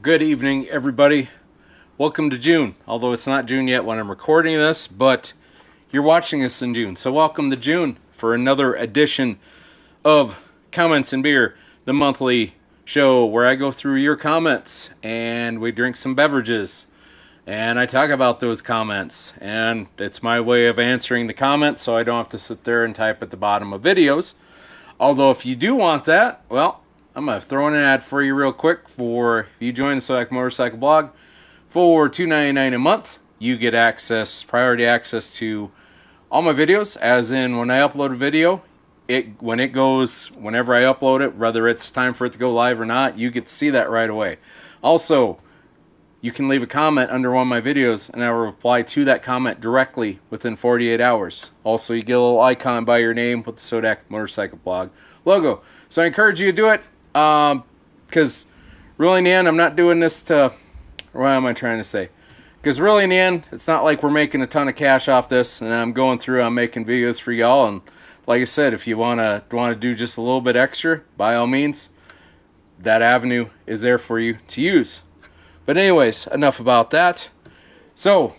good evening, everybody. Welcome to June, although it's not June yet when I'm recording this, but you're watching this in June. So welcome to June for another edition of Comments and Beer, the monthly show where I go through your comments and we drink some beverages and I talk about those comments. And it's my way of answering the comments so I don't have to sit there and type at the bottom of videos. Although if you do want that, well, I'm going to throw in an ad for you real quick. For if you join the Sodak Motorcycle blog for $2.99 a month, you get priority access to all my videos. As in, when I upload a video, whenever I upload it, whether it's time for it to go live or not, you get to see that right away. Also, you can leave a comment under one of my videos, and I will reply to that comment directly within 48 hours. Also, you get a little icon by your name with the Sodak Motorcycle blog logo. So I encourage you to do it. Because really in the end, I'm not doing this to, what am I trying to say? Because really in the end, it's not like we're making a ton of cash off this, and I'm making videos for y'all, and like I said, if you want to do just a little bit extra, by all means, that avenue is there for you to use. But anyways, enough about that. So,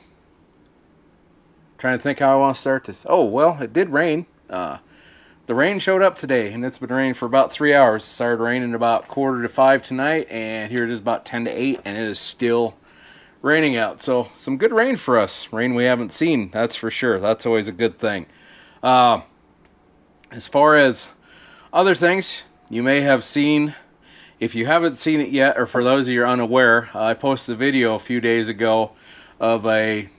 trying to think how I want to start this. Oh, well, it did rain. The rain showed up today, and it's been raining for about 3 hours. It started raining about 4:45 tonight, and here it is about 10 to 8, and it is still raining out. So, some good rain for us. Rain we haven't seen, that's for sure. That's always a good thing. As far as other things you may have seen, if you haven't seen it yet, or for those of you who are unaware, I posted a video a few days ago of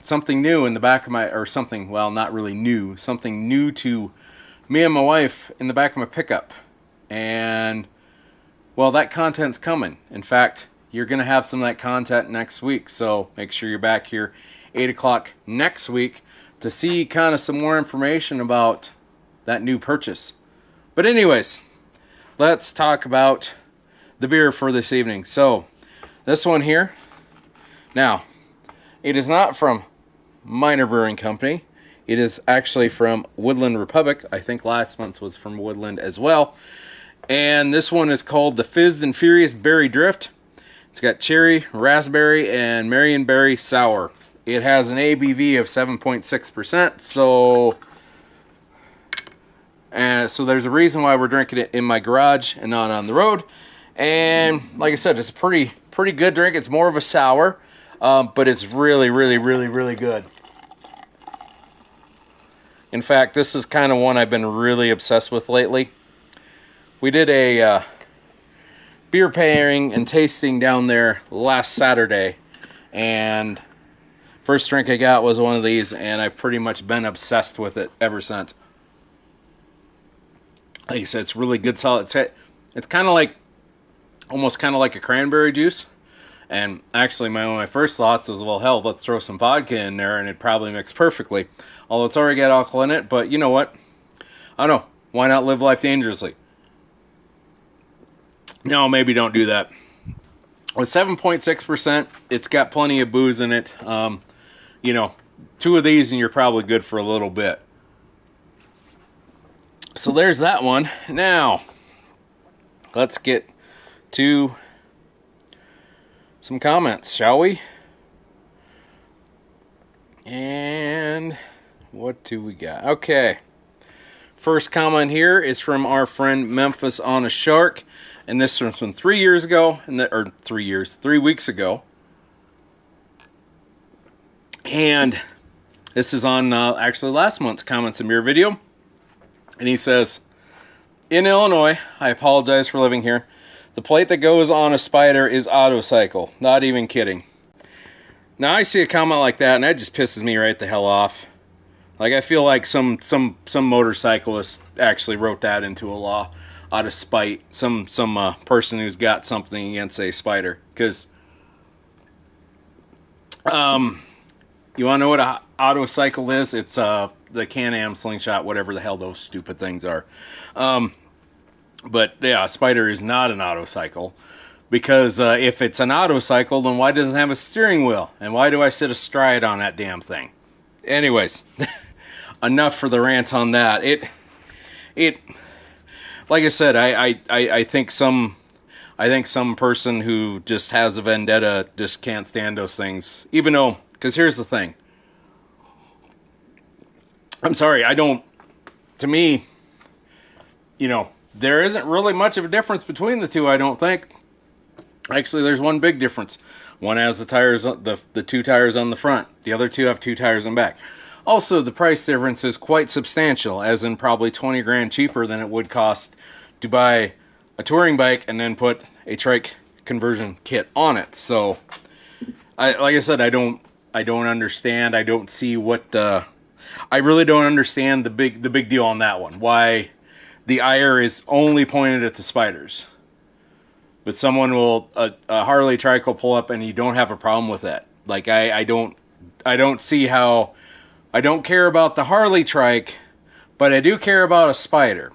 something new in the back of my, or something, well, not really new, something new to me and my wife in the back of my pickup. And, well, that content's coming. In fact, you're going to have some of that content next week, so make sure you're back here 8 o'clock next week to see kind of some more information about that new purchase. But anyways, let's talk about the beer for this evening. So, this one here, now, it is not from Minor Brewing Company. It is actually from Woodland Republic. I think last month was from Woodland as well. And this one is called the Fizzed and Furious Berry Drift. It's got cherry, raspberry, and marionberry sour. It has an ABV of 7.6%. So there's a reason why we're drinking it in my garage and not on the road. And like I said, it's a pretty good drink. It's more of a sour, but it's really, really, really, really good. In fact, this is kind of one I've been really obsessed with lately. We did a beer pairing and tasting down there last Saturday, and first drink I got was one of these, and I've pretty much been obsessed with it ever since. Like I said, it's really good, solid. It's kind of like, almost kind of like a cranberry juice. And actually, one of my first thoughts was, well, hell, let's throw some vodka in there, and it'd probably mix perfectly. Although it's already got alcohol in it, but you know what? I don't know. Why not live life dangerously? No, maybe don't do that. With 7.6%, it's got plenty of booze in it. You know, 2 of these and you're probably good for a little bit. So there's that one. Now, let's get to some comments, shall we? And what do we got? Okay. First comment here is from our friend Memphis on a Shark. And this was from 3 years ago, or 3 weeks ago. And this is on actually last month's Comments and Beer video. And he says, in Illinois, I apologize for living here, the plate that goes on a Spider is autocycle. Not even kidding. Now I see a comment like that, and that just pisses me right the hell off. Like, I feel like some motorcyclist actually wrote that into a law out of spite. Some person who's got something against a Spider. Because, you want to know what an autocycle is? It's the Can-Am slingshot, whatever the hell those stupid things are. But yeah, a Spider is not an autocycle. Because if it's an autocycle, then why doesn't it have a steering wheel? And why do I sit astride on that damn thing? Anyways, enough for the rant on that. It like I said, I think I think some person who just has a vendetta just can't stand those things. Even though, because here's the thing. I'm sorry, to me, there isn't really much of a difference between the two, I don't think. Actually, there's one big difference. One has the tires, the 2 tires on the front. The other 2 have 2 tires on the back. Also, the price difference is quite substantial, as in probably 20 grand cheaper than it would cost to buy a touring bike and then put a trike conversion kit on it. So, like I said, I don't understand. I don't see what I really don't understand the big deal on that one. Why the ire is only pointed at the spiders. But someone will a Harley trike will pull up and you don't have a problem with that. Like I don't see how. I don't care about the Harley trike, but I do care about a spider.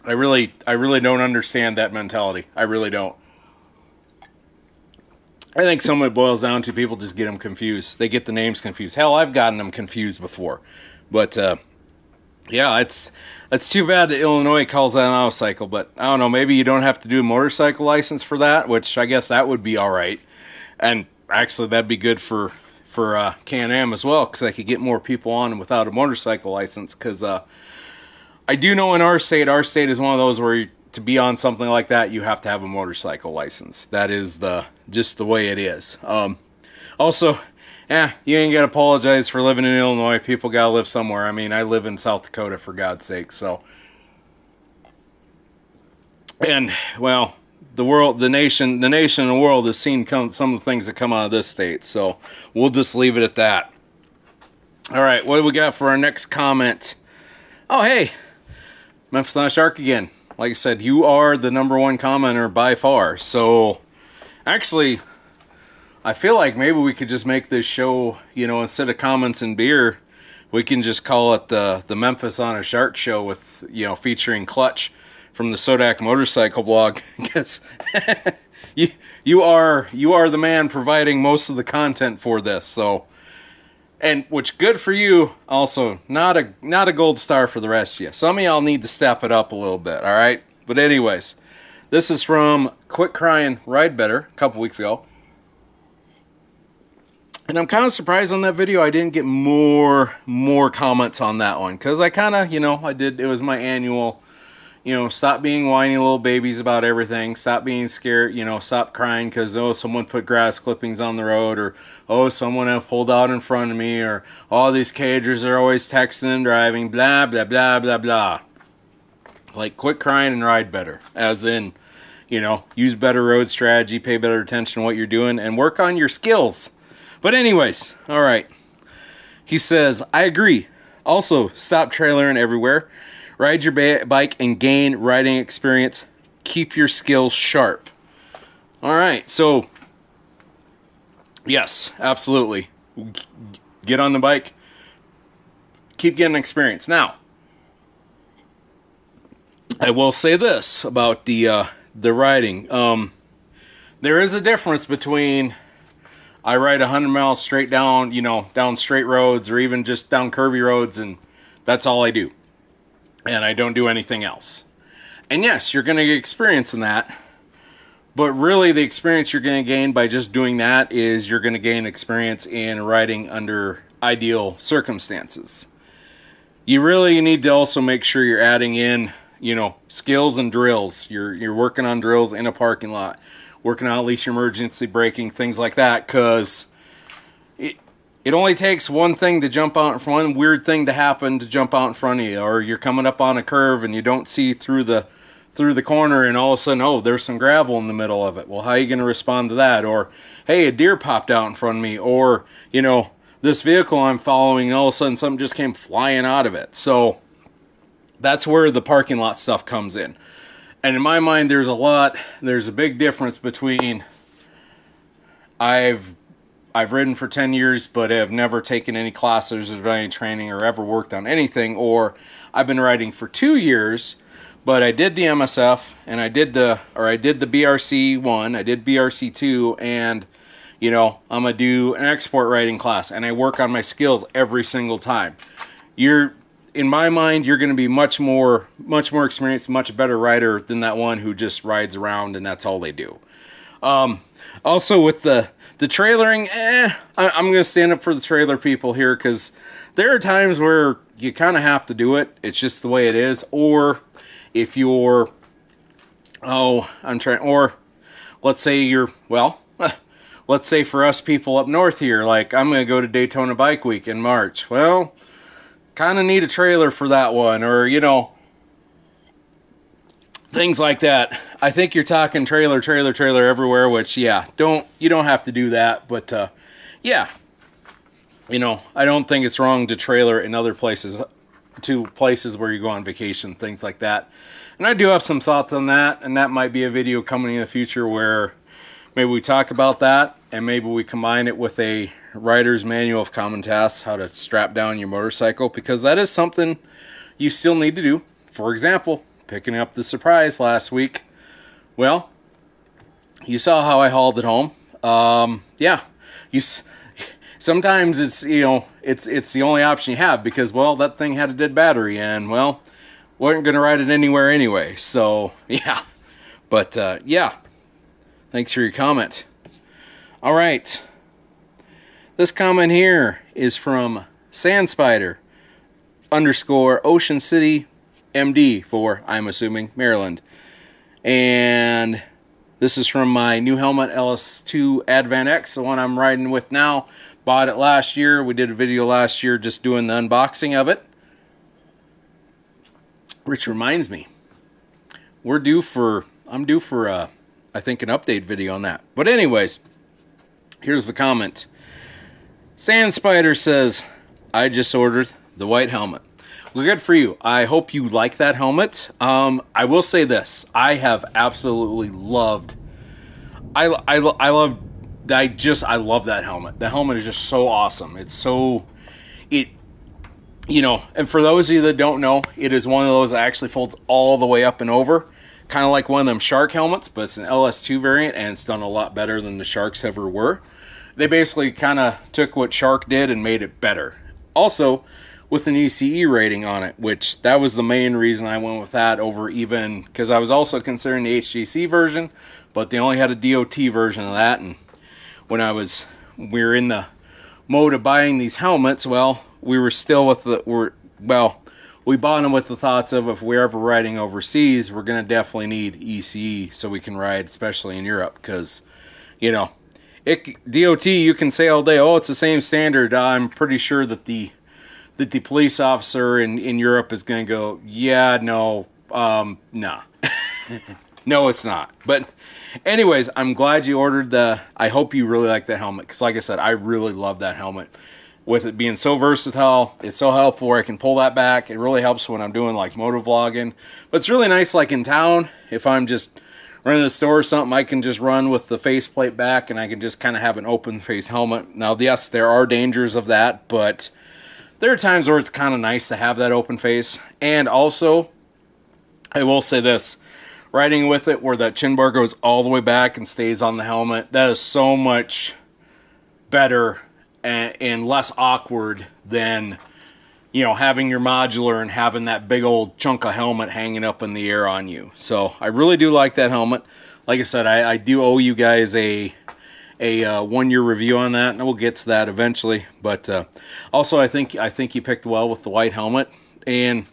I really don't understand that mentality. I really don't. I think some of it boils down to people just get them confused. They get the names confused. Hell, I've gotten them confused before. But yeah, it's too bad that Illinois calls that an auto-cycle. But I don't know. Maybe you don't have to do a motorcycle license for that, which I guess that would be all right. And actually, that'd be good for Can-Am as well, because I could get more people on without a motorcycle license. Because I do know in our state is one of those where to be on something like that, you have to have a motorcycle license. That is just the way it is. Also, you ain't got to apologize for living in Illinois. People got to live somewhere. I mean, I live in South Dakota, for God's sake. So, and, well, the nation and the world has seen some of the things that come out of this state. So, we'll just leave it at that. All right, what do we got for our next comment? Oh, hey, Memphis Not Shark again. Like I said, you are the #1 commenter by far. So, actually, I feel like maybe we could just make this show, instead of comments and beer, we can just call it the Memphis on a Shark show with, featuring Clutch from the Sodak motorcycle blog. Because you are the man providing most of the content for this. So, and which good for you. Also, not a gold star for the rest of you. Some of y'all need to step it up a little bit. All right. But anyways, this is from Quit Crying Ride Better a couple weeks ago. And I'm kind of surprised on that video I didn't get more comments on that one. Because I kind of, it was my annual, stop being whiny little babies about everything. Stop being scared, stop crying because, someone put grass clippings on the road. Or, someone pulled out in front of me. Or, all these cagers are always texting and driving. Blah, blah, blah, blah, blah. Like, quit crying and ride better. As in, use better road strategy, pay better attention to what you're doing, and work on your skills. But anyways, all right. He says, I agree. Also, stop trailering everywhere. Ride your bike and gain riding experience. Keep your skills sharp. All right, so, yes, absolutely. Get on the bike. Keep getting experience. Now, I will say this about the riding. There is a difference between I ride 100 miles straight down, down straight roads or even just down curvy roads, and that's all I do. And I don't do anything else. And yes, you're going to get experience in that. But really, the experience you're going to gain by just doing that is you're going to gain experience in riding under ideal circumstances. You really need to also make sure you're adding in, skills and drills. You're working on drills in a parking lot. Working on at least your emergency braking, things like that, because it only takes one thing to jump out, one weird thing to happen to jump out in front of you, or you're coming up on a curve and you don't see through the corner, and all of a sudden, there's some gravel in the middle of it. Well, how are you going to respond to that? Or, hey, a deer popped out in front of me, or this vehicle I'm following, and all of a sudden something just came flying out of it. So that's where the parking lot stuff comes in. And in my mind, there's a big difference between I've ridden for 10 years, but have never taken any classes or done any training or ever worked on anything, or I've been riding for 2 years, but I did the MSF, and I did the BRC1, I did BRC2, and, I'm going to do an export riding class, and I work on my skills every single time. in my mind, you're going to be much more experienced, much better rider than that one who just rides around and that's all they do. Also with the trailering, I'm going to stand up for the trailer people here, because there are times where you kind of have to do it. It's just the way it is. Or if you're, or let's say you're, well, let's say for us people up north here, like I'm going to go to Daytona Bike Week in March. Well, kind of need a trailer for that one, or, you know, things like that. I think you're talking trailer everywhere, which, yeah, you don't have to do that, but, yeah, you know, I don't think it's wrong to trailer in other places, to places where you go on vacation, things like that. And I do have some thoughts on that, and that might be a video coming in the future where maybe we talk about that, and maybe we combine it with a rider's manual of common tasks, how to strap down your motorcycle, because that is something you still need to do. For example, picking up the surprise last week. Well, you saw how I hauled it home. Yeah, sometimes it's, you know, it's the only option you have, because, well, that thing had a dead battery, and, well, wasn't going to ride it anywhere anyway. So, yeah. But, yeah. Thanks for your comment. All right. This comment here is from Sandspider _ Ocean City MD for, I'm assuming, Maryland. And this is from my new helmet, LS2 Advent X, the one I'm riding with now. Bought it last year. We did a video last year just doing the unboxing of it. Which reminds me, I'm due for I think an update video on that. But anyways, here's the comment. Sandspider says, I just ordered the white helmet. Well, good for you. I hope you like that helmet. I will say this. I have absolutely loved, I love that helmet. The helmet is just so awesome. It's so, you know, and for those of you that don't know, it is one of those that actually folds all the way up and over. Kind of like one of them Shark helmets, but it's an LS2 variant, and it's done a lot better than the Sharks ever were. They basically kind of took what Shark did and made it better. Also, with an ECE rating on it, which that was the main reason I went with that over even, because I was also considering the HGC version, but they only had a DOT version of that, and when we were in the mode of buying these helmets, well, we were still with we bought them with the thoughts of, if we're ever riding overseas, we're going to definitely need ECE so we can ride, especially in Europe, because, you know, DOT, you can say all day, oh, it's the same standard. I'm pretty sure that the police officer in Europe is going to go, yeah, no, nah. No, it's not. But anyways, I'm glad you ordered I hope you really like the helmet, because like I said, I really love that helmet. With it being so versatile, it's so helpful where I can pull that back. It really helps when I'm doing like motor vlogging. But it's really nice like in town, if I'm just running the store or something, I can just run with the faceplate back and I can just kind of have an open face helmet. Now, yes, there are dangers of that, but there are times where it's kind of nice to have that open face. And also, I will say this, riding with it where that chin bar goes all the way back and stays on the helmet, that is so much better and less awkward than, you know, having your modular and having that big old chunk of helmet hanging up in the air on you. So I really do like that helmet. Like I said, I do owe you guys a 1-year review on that, and we'll get to that eventually. But also, I think you picked well with the white helmet, and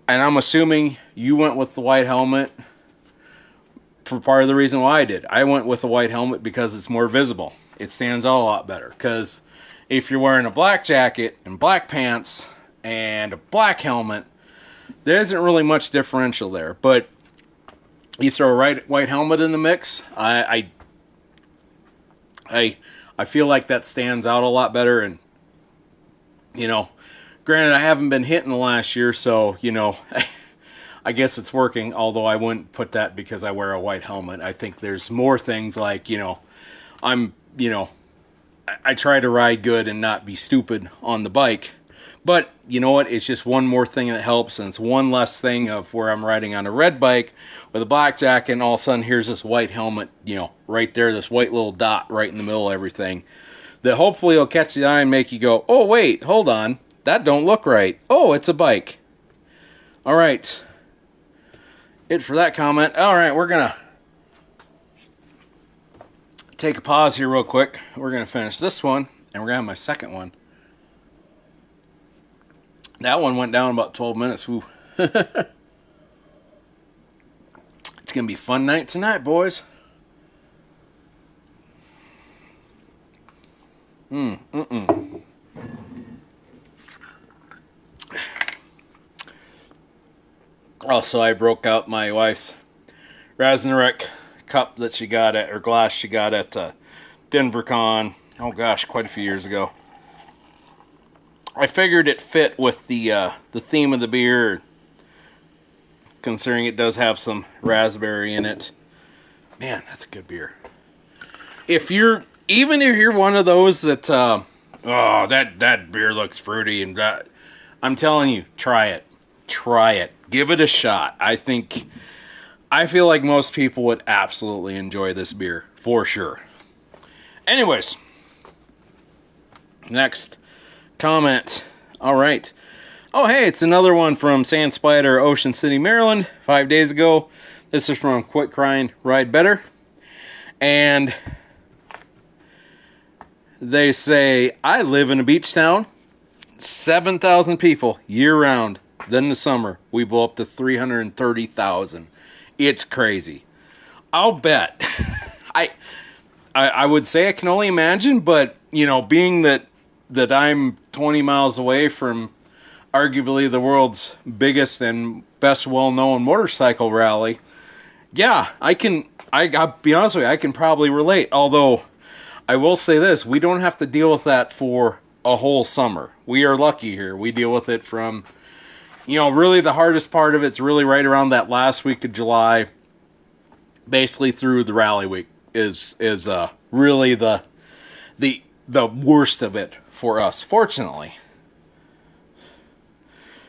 I'm assuming you went with the white helmet for part of the reason why I did. I went with the white helmet because it's more visible. It stands out a lot better, because if you're wearing a black jacket and black pants and a black helmet, there isn't really much differential there. But you throw a white helmet in the mix, I feel like that stands out a lot better. And, you know, granted, I haven't been hitting the last year, so, you know, I guess it's working, although I wouldn't put that because I wear a white helmet. I think there's more things like, you know, I try to ride good and not be stupid on the bike. But, you know what, it's just one more thing that helps, and it's one less thing of where I'm riding on a red bike with a black jacket, and all of a sudden here's this white helmet, you know, right there, this white little dot right in the middle of everything, that hopefully will catch the eye and make you go, oh, wait, hold on, That don't look right. Oh, it's a bike. All right. It for that comment. All right, we're going to take a pause here real quick. We're going to finish this one, and we're going to have my second one. That one went down about 12 minutes. Woo. It's going to be a fun night tonight, boys. Also, I broke out my wife's Ragnarok cup that she got at, or glass she got at Denver Con. Oh gosh, quite a few years ago. I figured it fit with the theme of the beer, considering it does have some raspberry in it. Man, that's a good beer. If you're one of those that oh, that beer looks fruity and that, I'm telling you, try it. Try it. Give it a shot. I feel like most people would absolutely enjoy this beer for sure. Anyways, next comment. All right. Oh, hey, it's another one from Sand Spider, Ocean City, Maryland, 5 days ago. This is from Quit Crying, Ride Better. And they say, I live in a beach town, 7,000 people year-round. Then in the summer, we blow up to 330,000. It's crazy. I'll bet. I would say I can only imagine, but, you know, being that I'm 20 miles away from arguably the world's biggest and best well-known motorcycle rally, yeah, I'll be honest with you, I can probably relate. Although, I will say this, we don't have to deal with that for a whole summer. We are lucky here. We deal with it from, you know, really the hardest part of it's really right around that last week of July, basically through the rally week is really the worst of it for us, fortunately.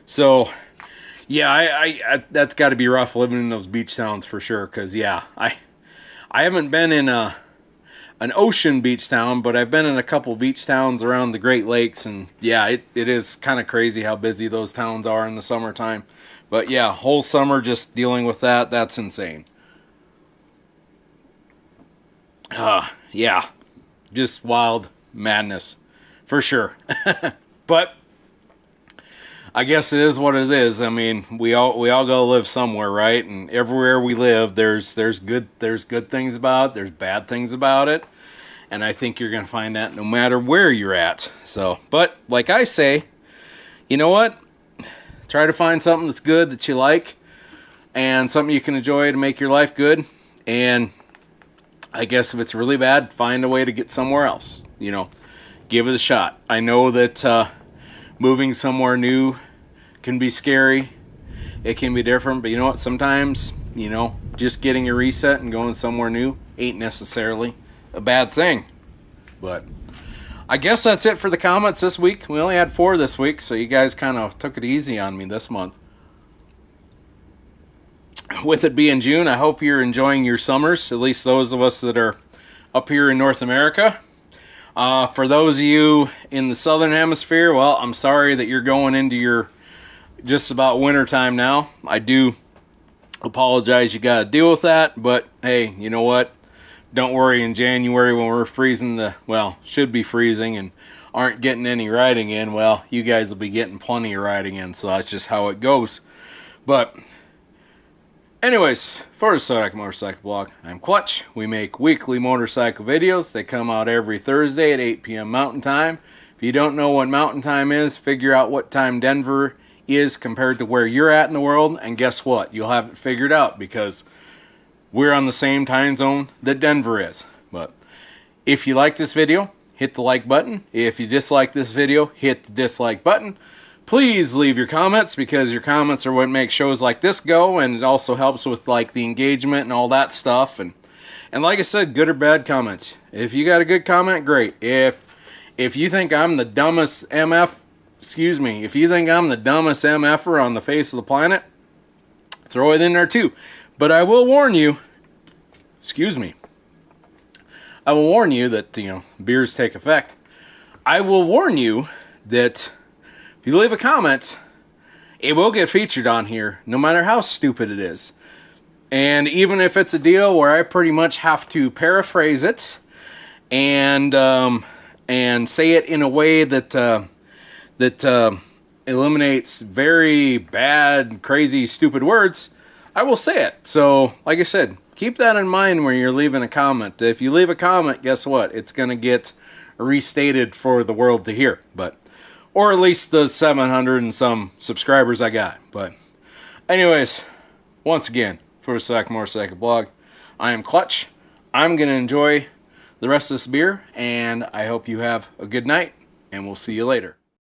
So, yeah, I that's got to be rough living in those beach towns for sure. Because yeah, I haven't been in an ocean beach town, but I've been in a couple beach towns around the Great Lakes, and yeah, it is kind of crazy how busy those towns are in the summertime. But yeah, whole summer just dealing with that's insane. Yeah, just wild madness for sure. But I guess it is what it is. I mean, we all gotta live somewhere, right? And everywhere we live, there's good things about it, there's bad things about it. And I think you're gonna find that no matter where you're at. So, but like I say, you know what? Try to find something that's good that you like and something you can enjoy to make your life good. And I guess if it's really bad, find a way to get somewhere else. You know, give it a shot. I know that moving somewhere new can be scary. It can be different, but you know what? Sometimes, you know, just getting a reset and going somewhere new ain't necessarily a bad thing. But I guess that's it for the comments this week. We only had 4 this week, so you guys kind of took it easy on me this month. With it being June, I hope you're enjoying your summers, at least those of us that are up here in North America. For those of you in the southern hemisphere, well, I'm sorry that you're going into your just about winter time now. I do apologize you got to deal with that, but hey, you know what? Don't worry, in January when we're freezing should be freezing and aren't getting any riding in, well, you guys will be getting plenty of riding in, so that's just how it goes. But anyways, for the Sodak Motorcycle Blog, I'm Clutch. We make weekly motorcycle videos. They come out every Thursday at 8 p.m. Mountain Time. If you don't know what Mountain Time is, figure out what time Denver is compared to where you're at in the world, and guess what? You'll have it figured out because we're on the same time zone that Denver is. But if you like this video, hit the like button. If you dislike this video, hit the dislike button. Please leave your comments because your comments are what makes shows like this go, and it also helps with like the engagement and all that stuff. And like I said, good or bad comments. If you got a good comment, great. If you think I'm the dumbest if you think I'm the dumbest MFer on the face of the planet, throw it in there too. But I will warn you, I will warn you that, beers take effect. I will warn you that if you leave a comment, it will get featured on here, no matter how stupid it is. And even if it's a deal where I pretty much have to paraphrase it and say it in a way that eliminates very bad, crazy, stupid words, I will say it. So, like I said, keep that in mind when you're leaving a comment. If you leave a comment, guess what? It's going to get restated for the world to hear. Or at least the 700 and some subscribers I got. But anyways, once again, for the Sodak Motorcycle Blog, I am Clutch. I'm going to enjoy the rest of this beer, and I hope you have a good night, and we'll see you later.